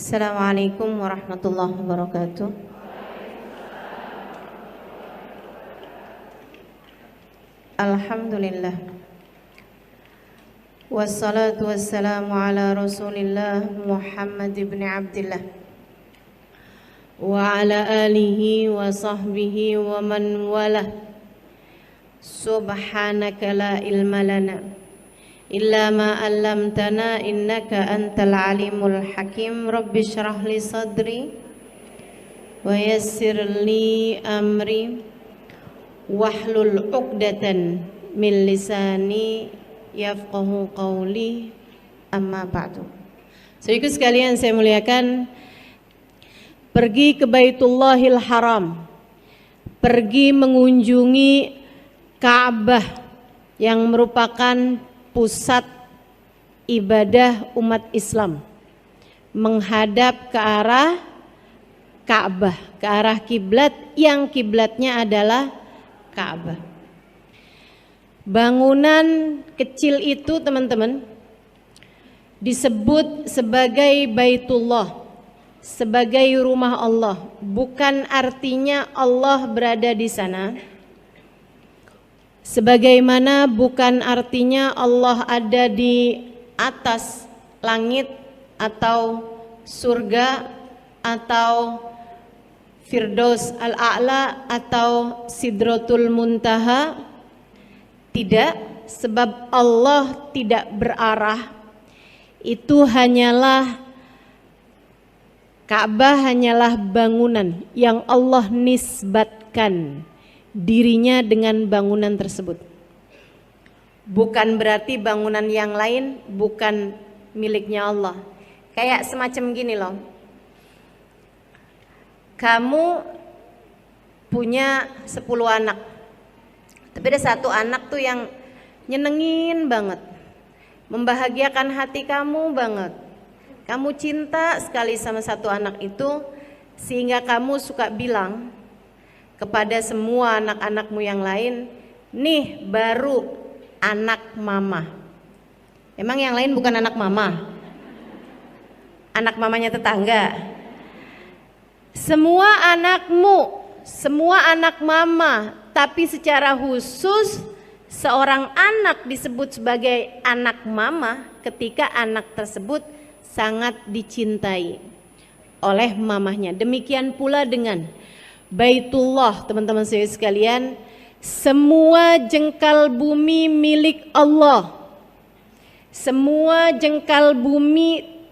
Assalamualaikum warahmatullahi wabarakatuh. Alhamdulillah. Wassalatu wassalamu ala Rasulillah Muhammad ibn Abdillah wa ala alihi wa sahbihi wa man walah. Subhanaka la ilma lana illa ma 'allamtana innaka antal alimul hakim. Rabbi shrah li sadri wa yassir li amri wahlul 'uqdatan min lisani yafqahu qawli, amma ba'du. Saudaraku sekalian saya muliakan, pergi ke Baitullahil Haram, pergi mengunjungi Ka'bah yang merupakan pusat ibadah umat Islam, menghadap ke arah Ka'bah, ke arah kiblat yang kiblatnya adalah Ka'bah. Bangunan kecil itu teman-teman disebut sebagai Baitullah, sebagai rumah Allah. Bukan artinya Allah berada di sana, sebagaimana bukan artinya Allah ada di atas langit atau surga atau Firdaus al-A'la atau Sidratul Muntaha. Tidak, sebab Allah tidak berarah. Itu hanyalah Ka'bah, hanyalah bangunan yang Allah nisbatkan dirinya dengan bangunan tersebut. Bukan berarti bangunan yang lain bukan miliknya Allah. Kayak semacam gini loh. Kamu punya 10 anak, tapi ada satu anak tuh yang nyenengin banget, membahagiakan hati kamu banget. Kamu cinta sekali sama satu anak itu, sehingga kamu suka bilang kepada semua anak-anakmu yang lain, nih baru anak mama. Emang yang lain bukan anak mama? Anak mamanya tetangga. Semua anakmu, semua anak mama, tapi secara khusus seorang anak disebut sebagai anak mama ketika anak tersebut sangat dicintai oleh mamahnya. Demikian pula dengan Baitullah, teman-teman saya sekalian, semua jengkal bumi milik Allah. Semua jengkal bumi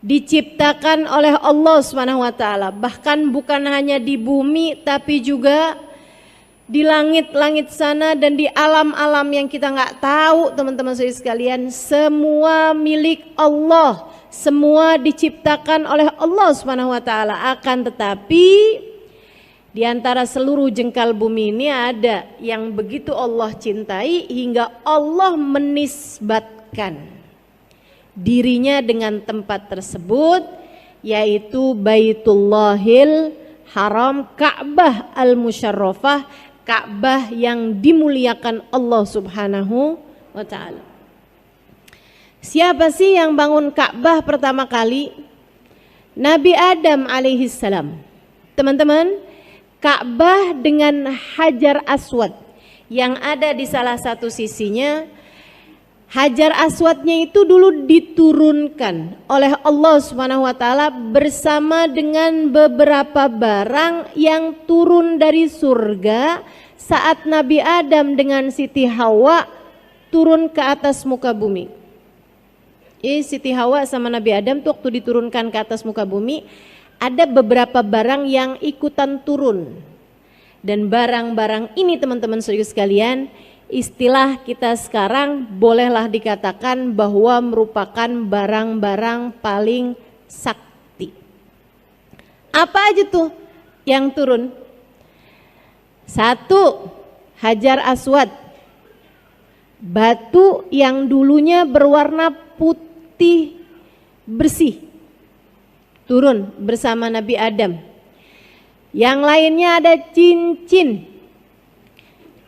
diciptakan oleh Allah Subhanahu wa taala. Bahkan bukan hanya di bumi tapi juga di langit-langit sana dan di alam-alam yang kita nggak tahu, teman-teman saya sekalian, semua milik Allah. Semua diciptakan oleh Allah Subhanahu wa taala. Akan tetapi di antara seluruh jengkal bumi ini ada yang begitu Allah cintai hingga Allah menisbatkan dirinya dengan tempat tersebut, yaitu Baitullahil Haram, Ka'bah al-Musyarrafah, Ka'bah yang dimuliakan Allah Subhanahu wa taala. Siapa sih yang bangun Ka'bah pertama kali? Nabi Adam alaihissalam. Teman-teman, Ka'bah dengan Hajar Aswad yang ada di salah satu sisinya, Hajar Aswadnya itu dulu diturunkan oleh Allah Subhanahu wa taala bersama dengan beberapa barang yang turun dari surga saat Nabi Adam dengan Siti Hawa turun ke atas muka bumi. Siti Hawa sama Nabi Adam tuh waktu diturunkan ke atas muka bumi, ada beberapa barang yang ikutan turun. Dan barang-barang ini teman-teman saudara sekalian, istilah kita sekarang bolehlah dikatakan bahwa merupakan barang-barang paling sakti. Apa aja tuh yang turun? Satu, Hajar Aswad, batu yang dulunya berwarna putih bersih, turun bersama Nabi Adam. Yang lainnya ada cincin.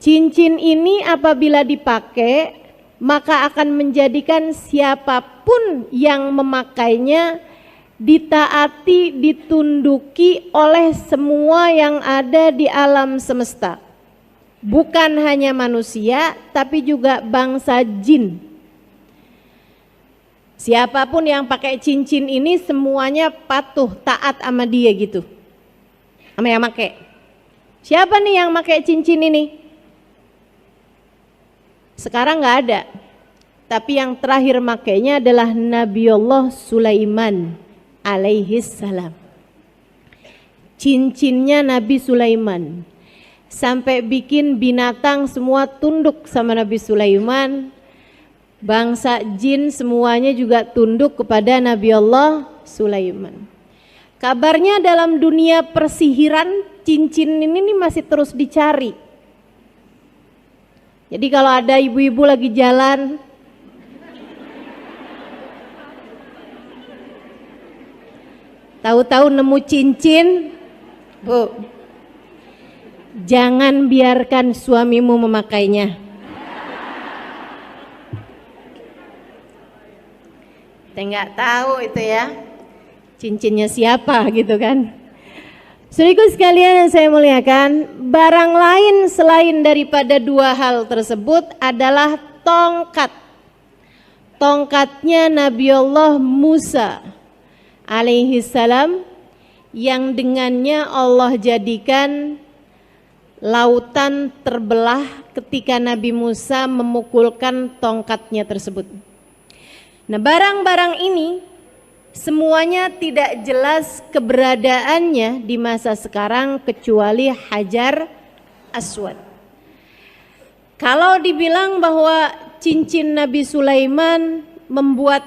Cincin ini apabila dipakai maka akan menjadikan siapapun yang memakainya ditaati, ditunduki oleh semua yang ada di alam semesta. Bukan hanya manusia, tapi juga bangsa jin. Siapapun yang pakai cincin ini semuanya patuh, taat sama dia gitu. Sama yang pakai. Siapa nih yang pakai cincin ini? Sekarang nggak ada. Tapi yang terakhir makainya adalah Nabiullah Sulaiman alaihis salam. Cincinnya Nabi Sulaiman. Sampai bikin binatang semua tunduk sama Nabi Sulaiman. Bangsa jin semuanya juga tunduk kepada Nabiullah Sulaiman. Kabarnya dalam dunia persihiran cincin ini masih terus dicari. Jadi kalau ada ibu-ibu lagi jalan, tahu-tahu nemu cincin, Bu, jangan biarkan suamimu memakainya. Kita nggak tahu itu ya, cincinnya siapa gitu kan. Saudaraku sekalian yang saya muliakan, barang lain selain daripada dua hal tersebut adalah tongkat. Tongkatnya Nabiullah Musa alaihi salam, yang dengannya Allah jadikan lautan terbelah ketika Nabi Musa memukulkan tongkatnya tersebut. Nah, barang-barang ini semuanya tidak jelas keberadaannya di masa sekarang kecuali Hajar Aswad. Kalau dibilang bahwa cincin Nabi Sulaiman membuat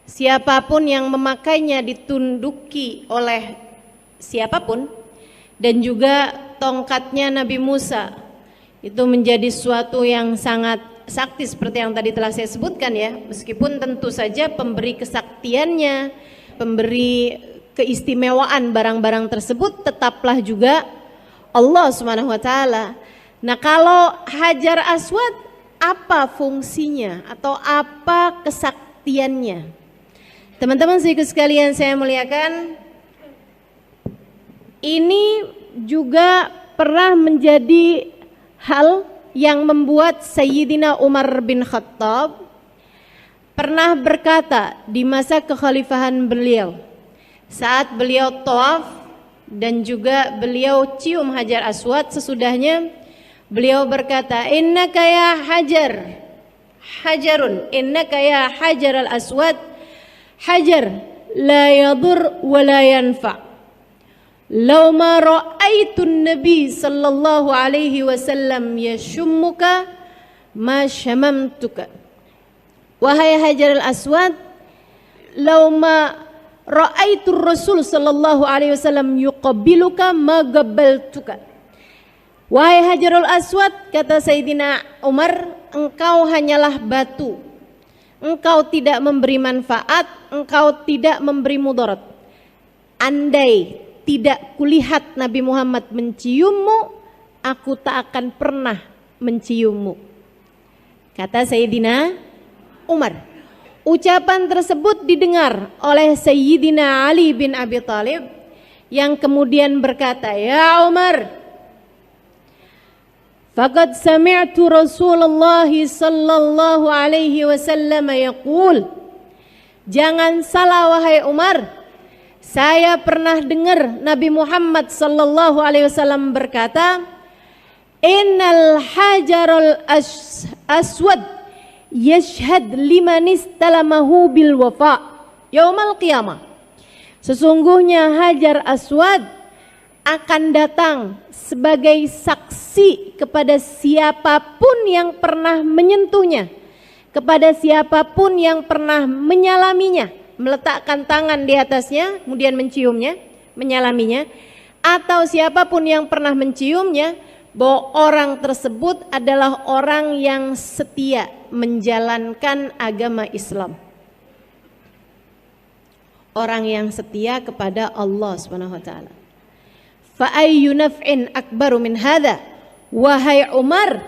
siapapun yang memakainya ditunduki oleh siapapun, dan juga tongkatnya Nabi Musa itu menjadi suatu yang sangat sakti seperti yang tadi telah saya sebutkan ya, meskipun tentu saja pemberi kesaktiannya, pemberi keistimewaan barang-barang tersebut tetaplah juga Allah Subhanahu wa taala. Nah, kalau Hajar Aswad apa fungsinya atau apa kesaktiannya? Teman-teman sekalian saya muliakan, ini juga pernah menjadi hal yang membuat Sayyidina Umar bin Khattab pernah berkata di masa kekhalifahan beliau, saat beliau tawaf dan juga beliau cium Hajar Aswad, sesudahnya beliau berkata, innaka ya hajar, hajarun, innaka ya hajar al-aswad, hajar la yadur wa la yanfa'. Lau ma ra'aitun Nabi sallallahu alaihi wasallam yashummuka ma syamamtuka. Wahai Hajar al-Aswad, lau ma ra'aitur Rasul sallallahu alaihi wasallam yuqabbiluka ma gabbaltuka. Wahai Hajarul Aswad, kata Sayyidina Umar, engkau hanyalah batu. Engkau tidak memberi manfaat, engkau tidak memberi mudarat. Andai tidak kulihat Nabi Muhammad menciummu, aku tak akan pernah menciummu, kata Sayyidina Umar. Ucapan tersebut didengar oleh Sayyidina Ali bin Abi Thalib, yang kemudian berkata, ya Umar, faqad sami'tu Rasulullah sallallahu alaihi wasallam yaqul, jangan salah wahai Umar, saya pernah dengar Nabi Muhammad sallallahu alaihi wasallam berkata, innal hajarul aswad yashhad liman istalamahu bil wafa yaumal qiyamah. Sesungguhnya Hajar Aswad akan datang sebagai saksi kepada siapapun yang pernah menyentuhnya, kepada siapapun yang pernah menyalaminya, meletakkan tangan di atasnya, kemudian menciumnya, menyalaminya, atau siapapun yang pernah menciumnya, bahwa orang tersebut adalah orang yang setia menjalankan agama Islam. Orang yang setia kepada Allah Subhanahu wa taala. Fa ayyu naf'in akbaru min hadza? Wahai Umar,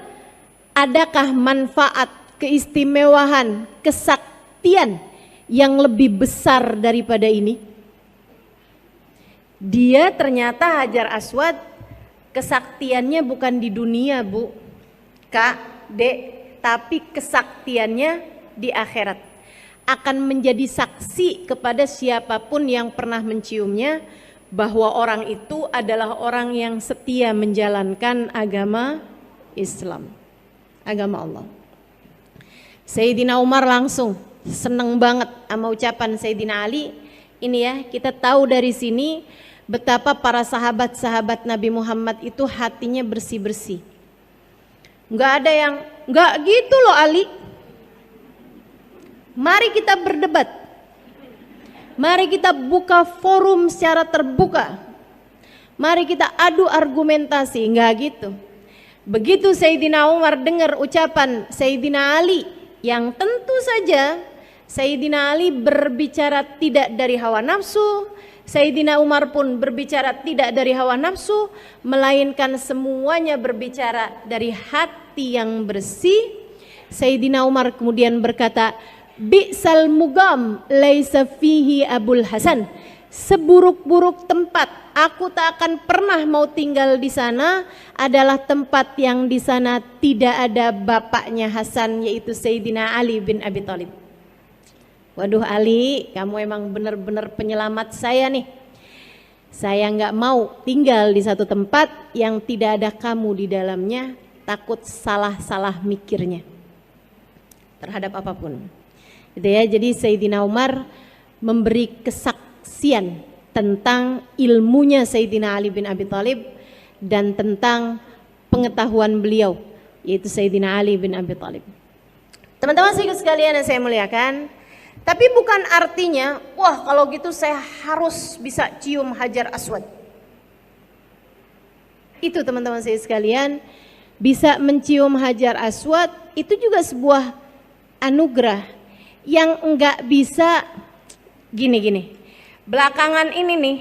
adakah manfaat, keistimewaan, kesaktian yang lebih besar daripada ini? Dia ternyata Hajar Aswad kesaktiannya bukan di dunia, Bu, Kak, Dek, tapi kesaktiannya di akhirat. Akan menjadi saksi kepada siapapun yang pernah menciumnya bahwa orang itu adalah orang yang setia menjalankan agama Islam, agama Allah. Sayyidina Umar langsung seneng banget sama ucapan Sayyidina Ali. Ini ya, kita tahu dari sini betapa para sahabat-sahabat Nabi Muhammad itu hatinya bersih-bersih. Nggak ada yang, nggak gitu loh Ali. Mari kita berdebat. Mari kita buka forum secara terbuka. Mari kita adu argumentasi, nggak gitu. Begitu Sayyidina Umar dengar ucapan Sayyidina Ali, yang tentu saja Sayyidina Ali berbicara tidak dari hawa nafsu, Sayyidina Umar pun berbicara tidak dari hawa nafsu, melainkan semuanya berbicara dari hati yang bersih. Sayyidina Umar kemudian berkata, bi'sal mugam laisa fihi Abul Hasan. Seburuk-buruk tempat, aku tak akan pernah mau tinggal di sana, adalah tempat yang di sana tidak ada bapaknya Hasan, yaitu Sayyidina Ali bin Abi Thalib. Waduh Ali, kamu emang benar-benar penyelamat saya nih. Saya nggak mau tinggal di satu tempat yang tidak ada kamu di dalamnya, takut salah-salah mikirnya terhadap apapun. Gitu ya, jadi Sayyidina Umar memberi kesaksian tentang ilmunya Sayyidina Ali bin Abi Thalib dan tentang pengetahuan beliau, yaitu Sayyidina Ali bin Abi Thalib. Teman-teman sekalian yang saya muliakan, tapi bukan artinya, wah kalau gitu saya harus bisa cium Hajar Aswad. Itu teman-teman saya sekalian, bisa mencium Hajar Aswad itu juga sebuah anugerah yang enggak bisa gini-gini. Belakangan ini nih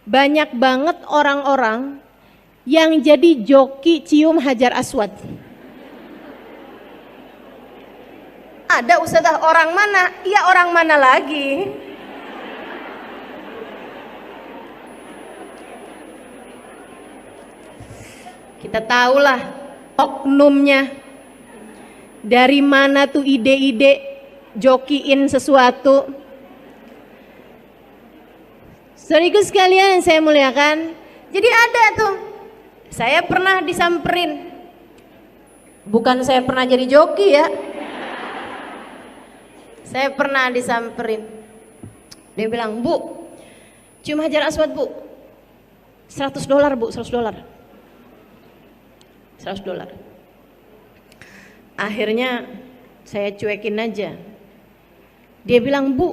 banyak banget orang-orang yang jadi joki cium Hajar Aswad. Ada Ustazah, orang mana? Iya, orang mana lagi? Kita tahulah oknumnya. Dari mana tuh ide-ide jokiin sesuatu. Saudariku sekalian yang saya muliakan, jadi ada tuh, saya pernah disamperin. Bukan saya pernah jadi joki ya, saya pernah disamperin. Dia bilang, Bu, cium Hajar Aswad Bu, $100 Bu, $100. $100. Akhirnya saya cuekin aja. Dia bilang, Bu,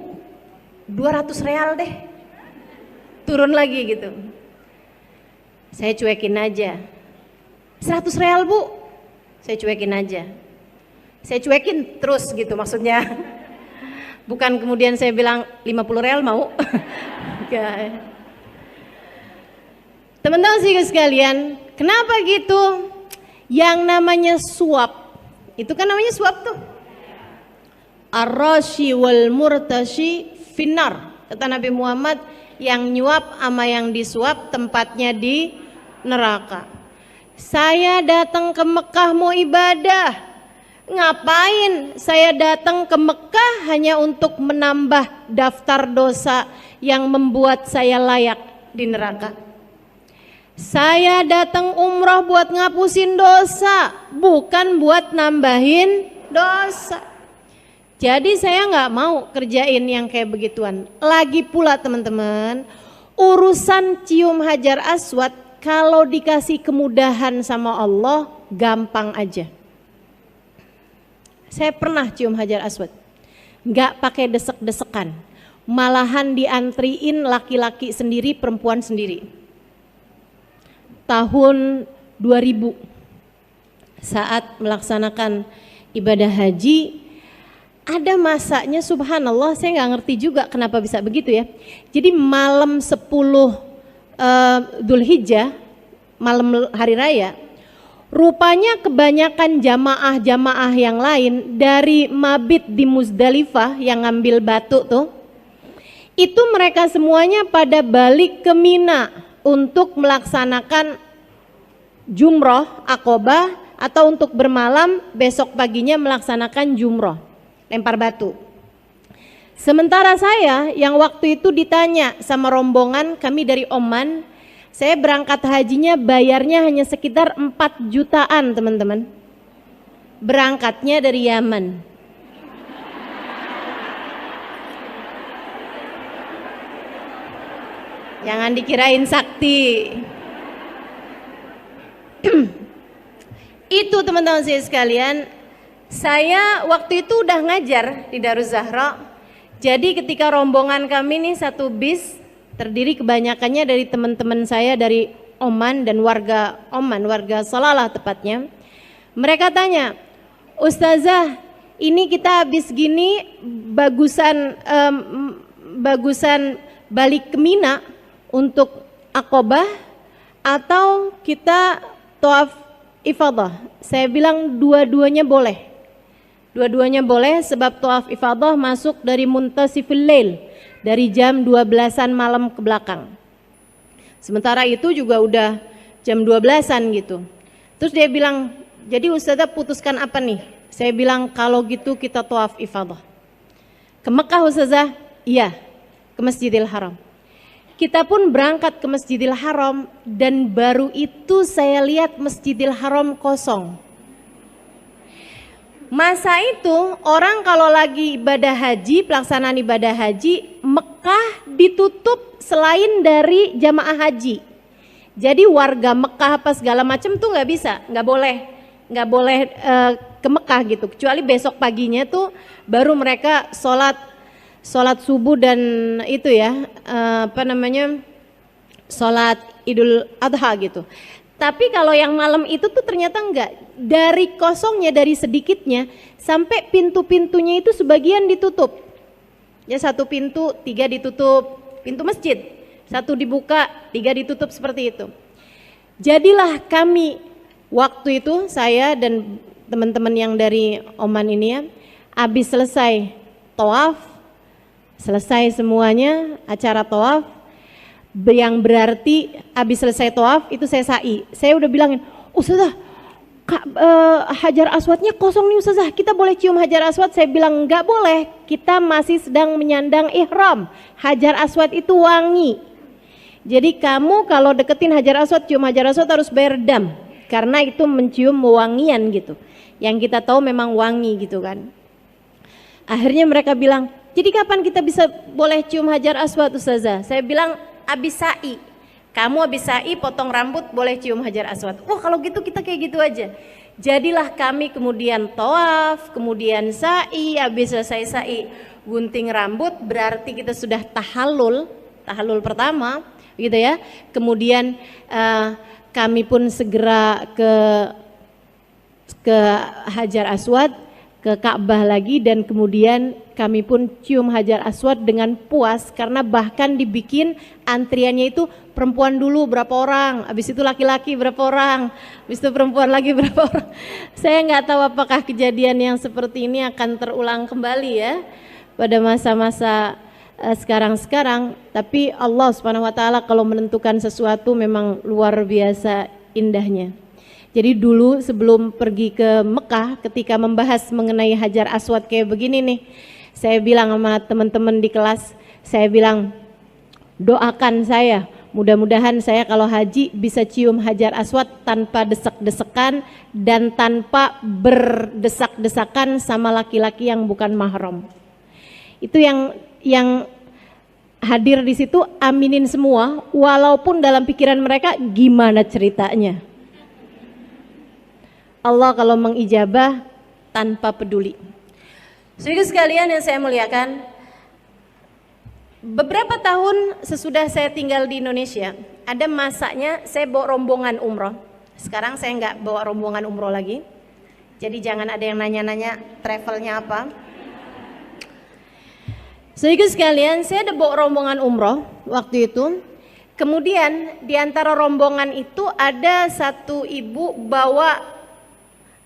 200 real deh. Turun lagi gitu. Saya cuekin aja. 100 real Bu. Saya cuekin aja. Saya cuekin terus gitu maksudnya. Bukan kemudian saya bilang 50 real mau. Teman-teman sekalian, kenapa gitu? Yang namanya suap, itu kan namanya suap tuh. Ar-rashi wal murtashi finnar. Kata Nabi Muhammad, yang nyuap sama yang disuap tempatnya di neraka. Saya datang ke Mekah mau ibadah. Ngapain saya datang ke Mekah hanya untuk menambah daftar dosa yang membuat saya layak di neraka? Saya datang umrah buat ngapusin dosa, bukan buat nambahin dosa. Jadi saya nggak mau kerjain yang kayak begituan. Lagi pula teman-teman, urusan cium Hajar Aswad kalau dikasih kemudahan sama Allah gampang aja. Saya pernah cium Hajar Aswad, nggak pakai desek-desekan, malahan diantriin laki-laki sendiri, perempuan sendiri. Tahun 2000 saat melaksanakan ibadah haji, ada masanya subhanallah, saya nggak ngerti juga kenapa bisa begitu ya. Jadi malam 10 Dzulhijjah, malam hari raya, Rupanya kebanyakan jamaah-jamaah yang lain dari mabit di Muzdalifah yang ngambil batu tuh, itu mereka semuanya pada balik ke Mina untuk melaksanakan jumroh Aqobah atau untuk bermalam besok paginya melaksanakan jumroh, lempar batu. Sementara saya yang waktu itu ditanya sama rombongan kami dari Oman, saya berangkat hajinya bayarnya hanya sekitar 4 jutaan teman-teman. Berangkatnya dari Yaman. Jangan dikirain sakti. Itu teman-teman saya sekalian, saya waktu itu udah ngajar di Daruz Zahra. Jadi ketika rombongan kami nih satu bis, terdiri kebanyakannya dari teman-teman saya dari Oman dan warga Oman, warga Salalah tepatnya. Mereka tanya, Ustazah, ini kita habis gini bagusan balik ke Mina untuk Aqobah atau kita tawaf ifadah? Saya bilang dua-duanya boleh. Dua-duanya boleh sebab tawaf ifadah masuk dari muntasifil lail, dari jam 12-an malam ke belakang. Sementara itu juga udah jam 12-an gitu. Terus dia bilang, jadi Ustazah putuskan apa nih? Saya bilang kalau gitu kita tawaf ifadah. Ke Mekah Ustazah? Iya, ke Masjidil Haram. Kita pun berangkat ke Masjidil Haram dan baru itu saya lihat Masjidil Haram kosong. Masa itu orang kalau lagi ibadah haji, pelaksanaan ibadah haji, Mekah ditutup selain dari jamaah haji. Jadi warga Mekah apa segala macam tuh nggak bisa, nggak boleh ke Mekah gitu. Kecuali besok paginya tuh baru mereka sholat subuh dan itu ya sholat Idul Adha gitu. Tapi kalau yang malam itu tuh ternyata enggak. Dari kosongnya, dari sedikitnya sampai pintu-pintunya itu sebagian ditutup. Ya satu pintu, 3 ditutup, pintu masjid. 1 dibuka, 3 ditutup seperti itu. Jadilah kami waktu itu saya dan teman-teman yang dari Oman ini ya, habis selesai tawaf, selesai semuanya acara tawaf, yang berarti habis selesai tawaf itu saya sa'i. Saya udah bilangin, Ustazah, Hajar Aswadnya kosong nih Ustazah, kita boleh cium Hajar Aswad? Saya bilang enggak boleh, kita masih sedang menyandang ihram. Hajar Aswad itu wangi. Jadi kamu kalau deketin Hajar Aswad, cium Hajar Aswad harus bayar dam, karena itu mencium wangian gitu. Yang kita tahu memang wangi gitu kan. Akhirnya mereka bilang, jadi kapan kita bisa boleh cium Hajar Aswad Ustazah? Saya bilang abis sa'i, kamu abis sa'i potong rambut boleh cium Hajar Aswad. Wah kalau gitu kita kayak gitu aja. Jadilah kami kemudian tawaf, kemudian sa'i, habis selesai sa'i gunting rambut, berarti kita sudah tahallul pertama gitu ya. Kemudian kami pun segera ke Hajar Aswad, ke Ka'bah lagi, dan kemudian kami pun cium Hajar Aswad dengan puas karena bahkan dibikin antriannya itu perempuan dulu berapa orang, habis itu laki-laki berapa orang, habis itu perempuan lagi berapa orang. Saya nggak tahu apakah kejadian yang seperti ini akan terulang kembali ya pada masa-masa sekarang-sekarang, tapi Allah Subhanahu wa taala kalau menentukan sesuatu memang luar biasa indahnya. Jadi dulu sebelum pergi ke Mekah, ketika membahas mengenai Hajar Aswad kayak begini nih, saya bilang sama teman-teman di kelas, saya bilang doakan saya, mudah-mudahan saya kalau haji bisa cium Hajar Aswad tanpa desek-desekan dan tanpa berdesak-desakan sama laki-laki yang bukan mahram. Itu yang hadir di situ aminin semua, walaupun dalam pikiran mereka gimana ceritanya. Allah kalau mengijabah tanpa peduli. Saudara sekalian yang saya muliakan, beberapa tahun sesudah saya tinggal di Indonesia, ada masanya saya bawa rombongan umroh. Sekarang saya nggak bawa rombongan umroh lagi. Jadi jangan ada yang nanya-nanya travelnya apa. Saudara sekalian, saya ada bawa rombongan umroh waktu itu. Kemudian di antara rombongan itu ada satu ibu bawa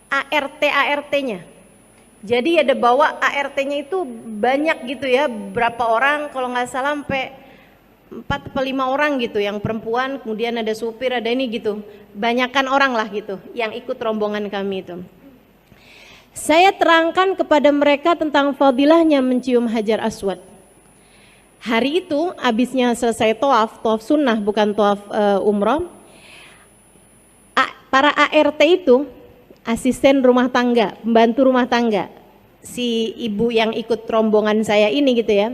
ART-nya. Jadi ada bawa ART-nya itu banyak gitu ya, berapa orang, kalau nggak salah sampai 4 atau 5 orang gitu, yang perempuan, kemudian ada supir, ada ini gitu, banyakan orang lah gitu yang ikut rombongan kami itu. Saya terangkan kepada mereka tentang fadilahnya mencium Hajar Aswad. Hari itu abisnya selesai tawaf sunnah bukan tawaf umroh, para ART itu asisten rumah tangga, pembantu rumah tangga, si ibu yang ikut rombongan saya ini gitu ya,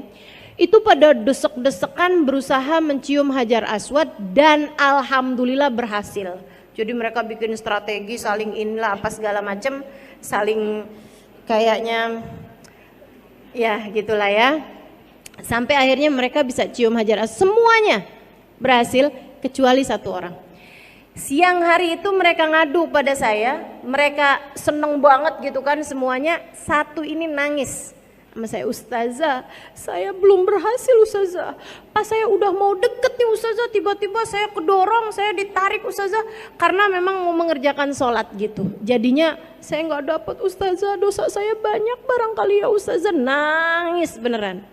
itu pada desek-desekan berusaha mencium Hajar Aswad dan alhamdulillah berhasil. Jadi mereka bikin strategi saling inilah apa segala macam, saling kayaknya ya gitulah ya. Sampai akhirnya mereka bisa cium Hajar Aswad, semuanya berhasil kecuali satu orang. Siang hari itu mereka ngadu pada saya, mereka seneng banget gitu kan semuanya. Satu ini nangis sama saya, "Ustazah, saya belum berhasil Ustazah. Pas saya udah mau deket nih Ustazah, tiba-tiba saya kedorong, saya ditarik Ustazah, karena memang mau mengerjakan sholat gitu. Jadinya saya nggak dapat Ustazah, dosa saya banyak barangkali ya Ustazah." Nangis beneran.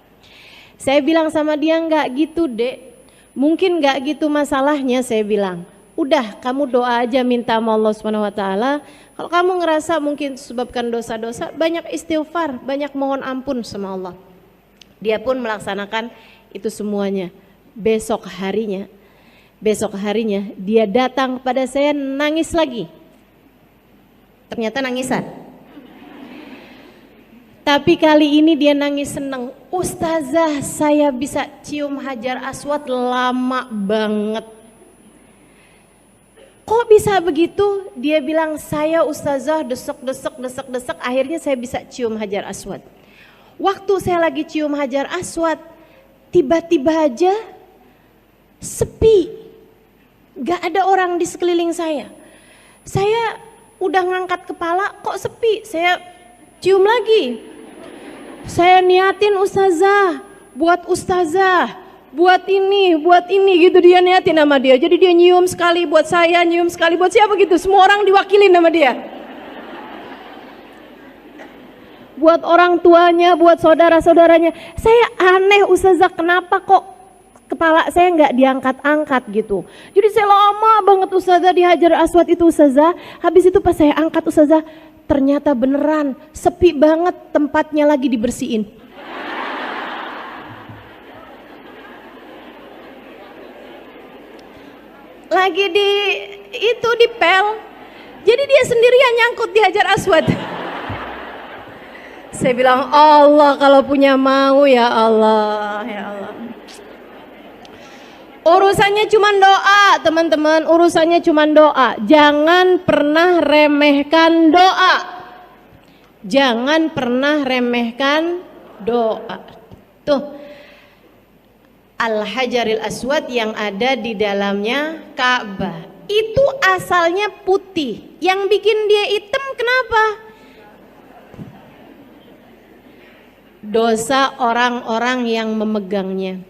Saya bilang sama dia, "Nggak gitu Dek, mungkin nggak gitu masalahnya." Saya bilang, "Udah kamu doa aja minta sama Allah SWT. Kalau kamu ngerasa mungkin sebabkan dosa-dosa, banyak istighfar, banyak mohon ampun sama Allah." Dia pun melaksanakan itu semuanya. Besok harinya dia datang pada saya nangis lagi. Ternyata nangisan. Tapi kali ini dia nangis seneng. "Ustazah, saya bisa cium Hajar Aswad lama banget." "Kok bisa begitu?" Dia bilang, "Saya Ustazah desek, akhirnya saya bisa cium Hajar Aswad. Waktu saya lagi cium Hajar Aswad, tiba-tiba aja sepi, gak ada orang di sekeliling saya. Saya udah ngangkat kepala, kok sepi, saya cium lagi. Saya niatin Ustazah, buat ini gitu, dia niatin sama dia. Jadi dia nyium sekali buat saya, nyium sekali buat siapa gitu. Semua orang diwakilin sama dia. Buat orang tuanya, buat saudara-saudaranya. Saya aneh Ustazah, kenapa kok kepala saya nggak diangkat-angkat gitu. Jadi saya lama banget Ustazah di Hajar Aswad itu Ustazah. Habis itu pas saya angkat Ustazah, ternyata beneran sepi banget, tempatnya lagi dibersihin. Lagi di pel. Jadi dia sendirian nyangkut di Hajar Aswad. Saya bilang, Allah kalau punya mau ya Allah, ya Allah. Urusannya cuma doa teman-teman, urusannya cuma doa. Jangan pernah remehkan doa. Jangan pernah remehkan doa. Tuh, Al-Hajaril Aswad yang ada di dalamnya Ka'bah itu asalnya putih. Yang bikin dia hitam kenapa? Dosa orang-orang yang memegangnya.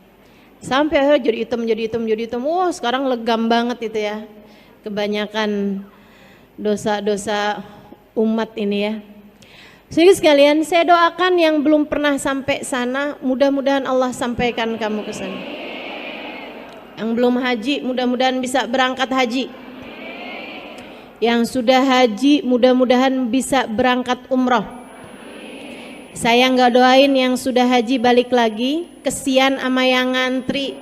Sampai akhirnya jadi hitam. Wah, sekarang legam banget itu ya. Kebanyakan dosa-dosa umat ini ya. Jadi sekalian, saya doakan yang belum pernah sampai sana, mudah-mudahan Allah sampaikan kamu ke sana. Yang belum haji, mudah-mudahan bisa berangkat haji. Yang sudah haji, mudah-mudahan bisa berangkat umroh. Saya nggak doain yang sudah haji balik lagi, kesian sama yang ngantri.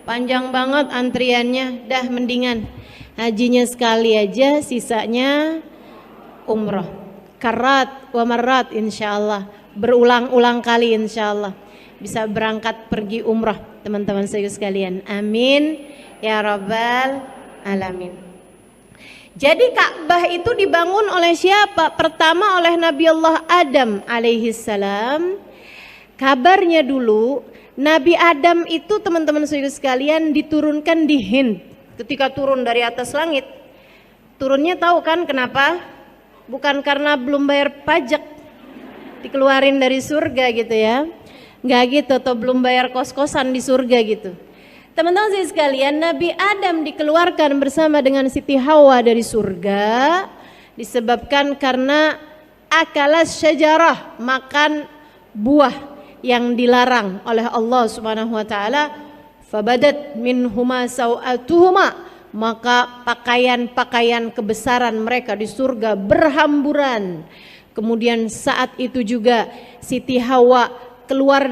Panjang banget antriannya, dah mendingan hajinya sekali aja, sisanya umroh. Karat wa marat insyaallah, berulang-ulang kali insyaallah bisa berangkat pergi umroh teman-teman saya sekalian. Amin ya rabbal alamin. Jadi Ka'bah itu dibangun oleh siapa? Pertama oleh Nabi Allah Adam alaihi salam. Kabarnya dulu Nabi Adam itu teman-teman saya sekalian diturunkan di Hind. Ketika turun dari atas langit, turunnya tahu kan kenapa? Bukan karena belum bayar pajak, dikeluarin dari surga gitu ya. Enggak gitu, atau belum bayar kos-kosan di surga gitu. Teman-teman sekalian, Nabi Adam dikeluarkan bersama dengan Siti Hawa dari surga disebabkan karena akalas syajarah, makan buah yang dilarang oleh Allah Subhanahu wa taala. Fabadat minhuma sawatuhuma, maka pakaian-pakaian kebesaran mereka di surga berhamburan. Kemudian saat itu juga Siti Hawa keluar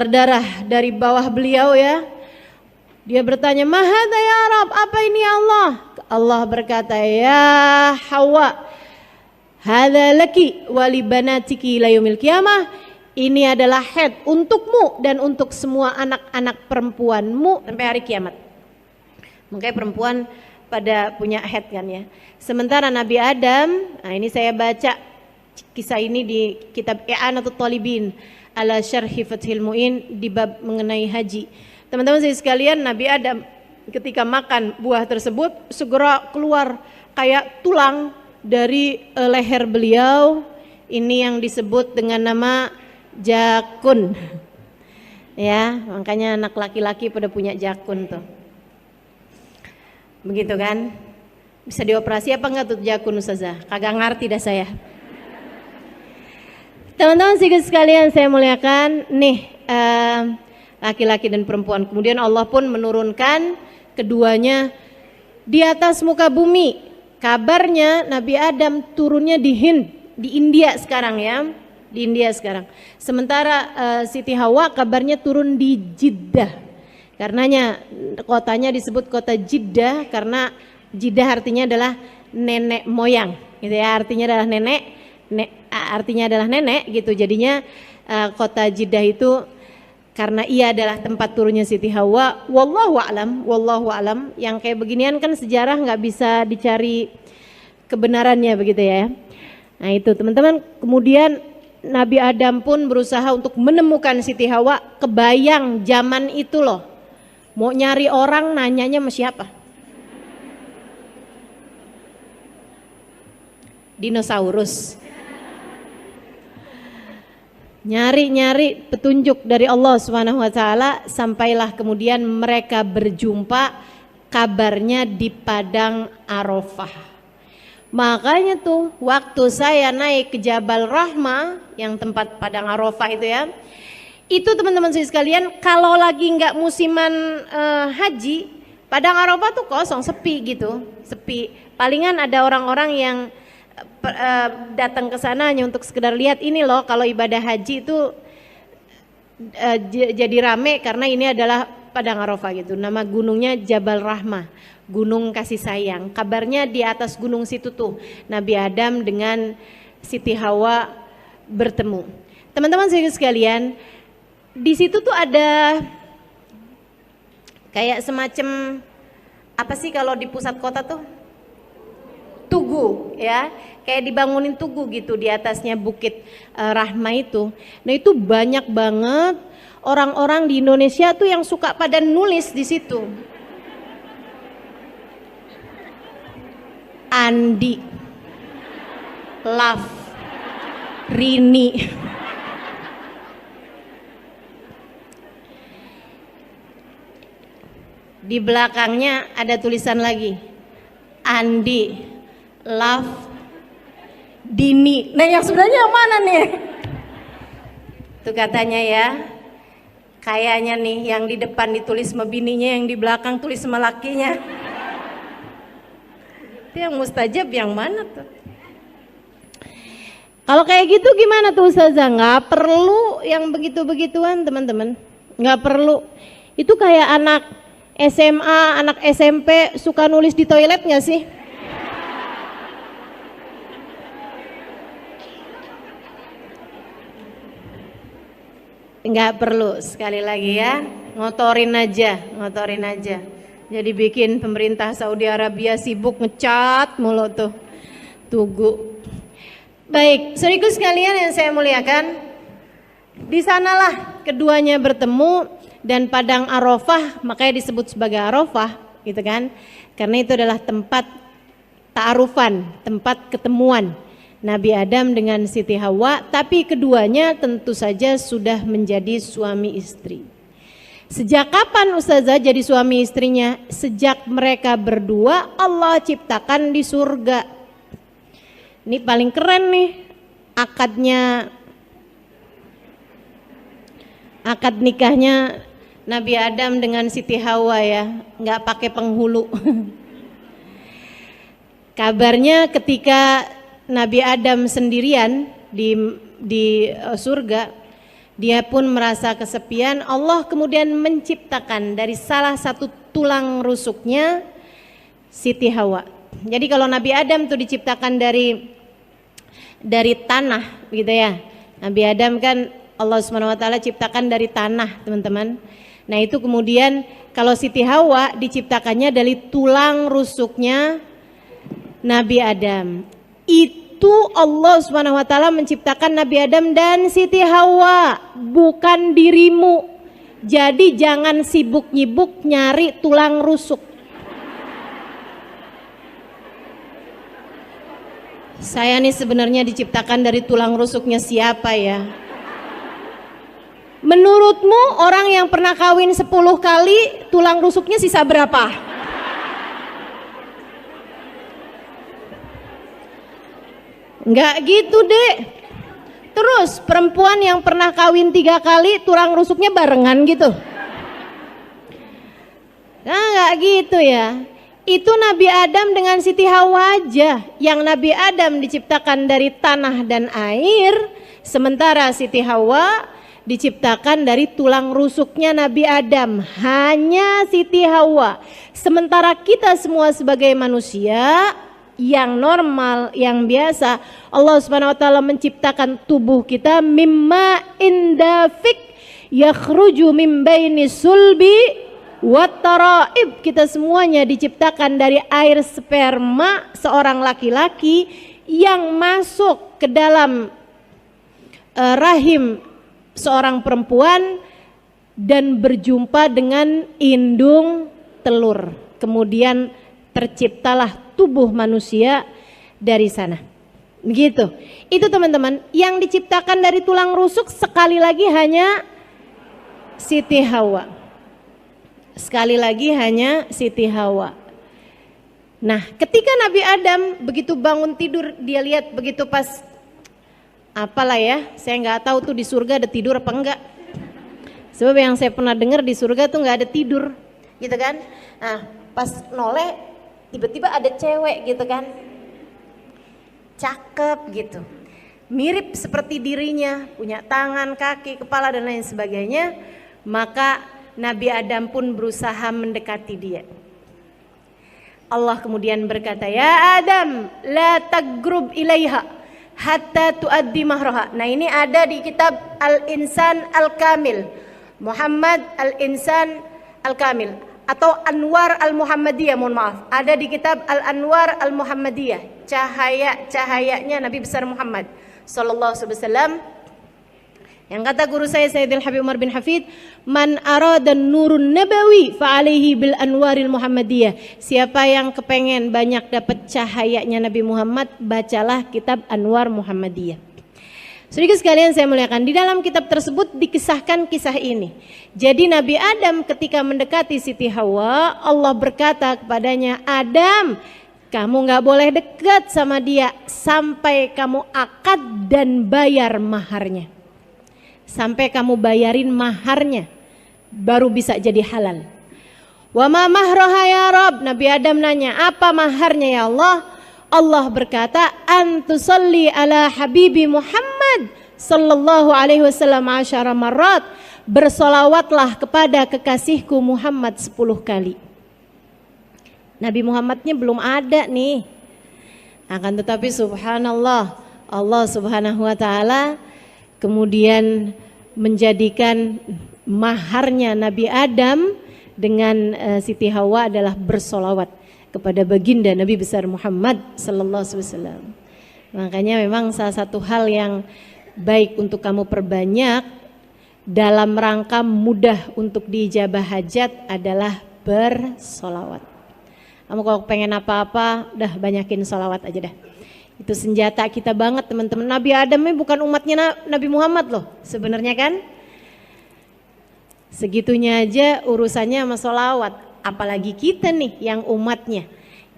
darah dari bawah beliau ya. Dia bertanya, "Mahadha ya Rab, apa ini ya Allah?" Allah berkata, "Ya Hawa, hadza laki wa li banatiki ila yaumil qiyamah." Ini adalah haid untukmu dan untuk semua anak-anak perempuanmu sampai hari kiamat. Makanya perempuan pada punya haid kan ya. Sementara Nabi Adam, nah ini saya baca kisah ini di kitab I'anatul Talibin ala Syarhi Fathil Mu'in di bab mengenai haji. Teman-teman sekalian, Nabi Adam ketika makan buah tersebut segera keluar kayak tulang dari leher beliau. Ini yang disebut dengan nama jakun. Ya, makanya anak laki-laki pada punya jakun tuh. Begitu kan? Bisa dioperasi apa enggak tuh jakun Ustazah? Kagak ngerti dah saya. Teman-teman sekalian saya muliakan, nih laki-laki dan perempuan. Kemudian Allah pun menurunkan keduanya di atas muka bumi. Kabarnya Nabi Adam turunnya di Hind, di India sekarang ya. Di India sekarang. Sementara Siti Hawa kabarnya turun di Jeddah. Karenanya kotanya disebut kota Jeddah karena Jeddah artinya adalah nenek moyang, gitu ya. Artinya adalah nenek gitu. Jadinya kota Jeddah itu karena ia adalah tempat turunnya Siti Hawa. Wallahu a'lam. Yang kayak beginian kan sejarah nggak bisa dicari kebenarannya begitu ya. Nah itu teman-teman. Kemudian Nabi Adam pun berusaha untuk menemukan Siti Hawa. Kebayang zaman itu loh, mau nyari orang nanyanya sama siapa? Dinosaurus. Nyari-nyari petunjuk dari Allah Subhanahu wa taala, sampailah kemudian mereka berjumpa, kabarnya di padang Arafah. Makanya tuh waktu saya naik ke Jabal Rahmah yang tempat padang Arafah itu ya, itu teman-teman sekalian kalau lagi nggak musiman haji, padang Arafah tuh kosong, sepi gitu, sepi. Palingan ada orang-orang yang datang ke sana hanya untuk sekedar lihat. Ini loh kalau ibadah haji itu jadi rame karena ini adalah padang Arafah gitu. Nama gunungnya Jabal Rahmah, gunung kasih sayang. Kabarnya di atas gunung situ tuh Nabi Adam dengan Siti Hawa bertemu. Teman-teman sekalian, di situ tuh ada kayak semacam apa sih kalau di pusat kota tuh? Tugu ya, kayak dibangunin tugu gitu di atasnya bukit Rahmah itu. Nah itu banyak banget orang-orang di Indonesia tuh yang suka pada nulis di situ. Andi, Love, Rini. Di belakangnya ada tulisan lagi, Andi, Love, Dini. Nah yang sebenarnya yang mana nih? Itu katanya ya, kayaknya nih yang di depan ditulis sama bininya, yang di belakang tulis sama lakinya. Itu yang mustajab yang mana tuh? Kalau kayak gitu gimana tuh Ustazah? Nggak perlu yang begitu-begituan teman-teman, nggak perlu. Itu kayak anak SMA, anak SMP suka nulis di toilet nggak sih? Nggak perlu, sekali lagi ya, ngotorin aja. Jadi bikin pemerintah Saudi Arabia sibuk ngecat mulu tuh tugu. Baik, saudaraku sekalian yang saya muliakan, di sanalah keduanya bertemu dan padang Arafah, makanya disebut sebagai Arafah, gitu kan? Karena itu adalah tempat ta'arufan, tempat ketemuan Nabi Adam dengan Siti Hawa, tapi keduanya tentu saja sudah menjadi suami istri. Sejak kapan Ustazah jadi suami istrinya? Sejak mereka berdua Allah ciptakan di surga. Ini paling keren nih akadnya, akad nikahnya Nabi Adam dengan Siti Hawa ya, nggak pakai penghulu. Kabarnya ketika Nabi Adam sendirian di surga, dia pun merasa kesepian. Allah kemudian menciptakan dari salah satu tulang rusuknya Siti Hawa. Jadi kalau Nabi Adam tuh diciptakan dari tanah gitu ya. Nabi Adam kan Allah SWT ciptakan dari tanah, teman-teman. Nah itu kemudian kalau Siti Hawa diciptakannya dari tulang rusuknya Nabi Adam. Itu Allah SWT menciptakan Nabi Adam dan Siti Hawa, bukan dirimu. Jadi jangan sibuk nyibuk nyari tulang rusuk. Saya nih sebenarnya diciptakan dari tulang rusuknya siapa ya? Menurutmu orang yang pernah kawin 10 kali tulang rusuknya sisa berapa? Enggak gitu deh. Terus perempuan yang pernah kawin 3 kali tulang rusuknya barengan gitu. Nah enggak gitu ya. Itu Nabi Adam dengan Siti Hawa aja. Yang Nabi Adam diciptakan dari tanah dan air, sementara Siti Hawa diciptakan dari tulang rusuknya Nabi Adam. Hanya Siti Hawa. Sementara kita semua sebagai manusia yang normal, yang biasa, Allah SWT menciptakan tubuh kita mimma indafik yakhruju min baini sulbi wattaraib. Kita semuanya diciptakan dari air sperma seorang laki-laki yang masuk ke dalam rahim seorang perempuan dan berjumpa dengan indung telur. Kemudian terciptalah tubuh manusia dari sana. Begitu. Itu teman-teman, yang diciptakan dari tulang rusuk sekali lagi hanya Siti Hawa. Sekali lagi hanya Siti Hawa. Nah, ketika Nabi Adam begitu bangun tidur, dia lihat begitu pas apalah ya, saya nggak tahu tuh di surga ada tidur apa enggak. Sebab yang saya pernah dengar di surga tuh nggak ada tidur, gitu kan? Nah, pas noleh tiba-tiba ada cewek gitu kan, cakep gitu, mirip seperti dirinya, punya tangan, kaki, kepala dan lain sebagainya. Maka Nabi Adam pun berusaha mendekati dia. Allah kemudian berkata, ya Adam, la tagrub ilaiha hatta tuaddi mahraha. Nah ini ada di kitab Al-Insan Al-Kamil, Muhammad Al-Insan Al-Kamil, atau Anwar Al-Muhammadiyah, mohon maaf, ada di kitab Al-Anwar Al-Muhammadiyah, cahaya-cahayanya Nabi besar Muhammad sallallahu alaihi wasallam. Yang kata guru saya Sayyidil Habib Umar bin Hafid, man arada nurun nabawi fa alaihi bil anwaril muhammadiyah. Siapa yang kepengen banyak dapat cahayanya Nabi Muhammad, bacalah kitab Anwar Muhammadiyah. Saudara sekalian saya muliakan, di dalam kitab tersebut dikisahkan kisah ini. Jadi Nabi Adam ketika mendekati Siti Hawa, Allah berkata kepadanya, Adam, kamu gak boleh dekat sama dia sampai kamu akad dan bayar maharnya. Sampai kamu bayarin maharnya, baru bisa jadi halal. Wa ma mahraha ya Rabb? Nabi Adam nanya, apa maharnya ya Allah? Allah berkata, antusalli ala habibi Muhammad sallallahu alaihi wasallam asyara marrat. Bersolawatlah kepada kekasihku Muhammad 10 kali. Nabi Muhammadnya belum ada nih. Akan tetapi subhanallah, Allah subhanahu wa ta'ala kemudian menjadikan maharnya Nabi Adam dengan Siti Hawa adalah bersolawat kepada baginda Nabi besar Muhammad sallallahu alaihi wasallam. Makanya memang salah satu hal yang baik untuk kamu perbanyak dalam rangka mudah untuk diijabah hajat adalah bersolawat. Kamu kalau pengen apa-apa, udah banyakin solawat aja dah. Itu senjata kita banget teman-teman. Nabi Adam ini bukan umatnya Nabi Muhammad loh sebenarnya kan. Segitunya aja urusannya sama sholawat. Apalagi kita nih yang umatnya.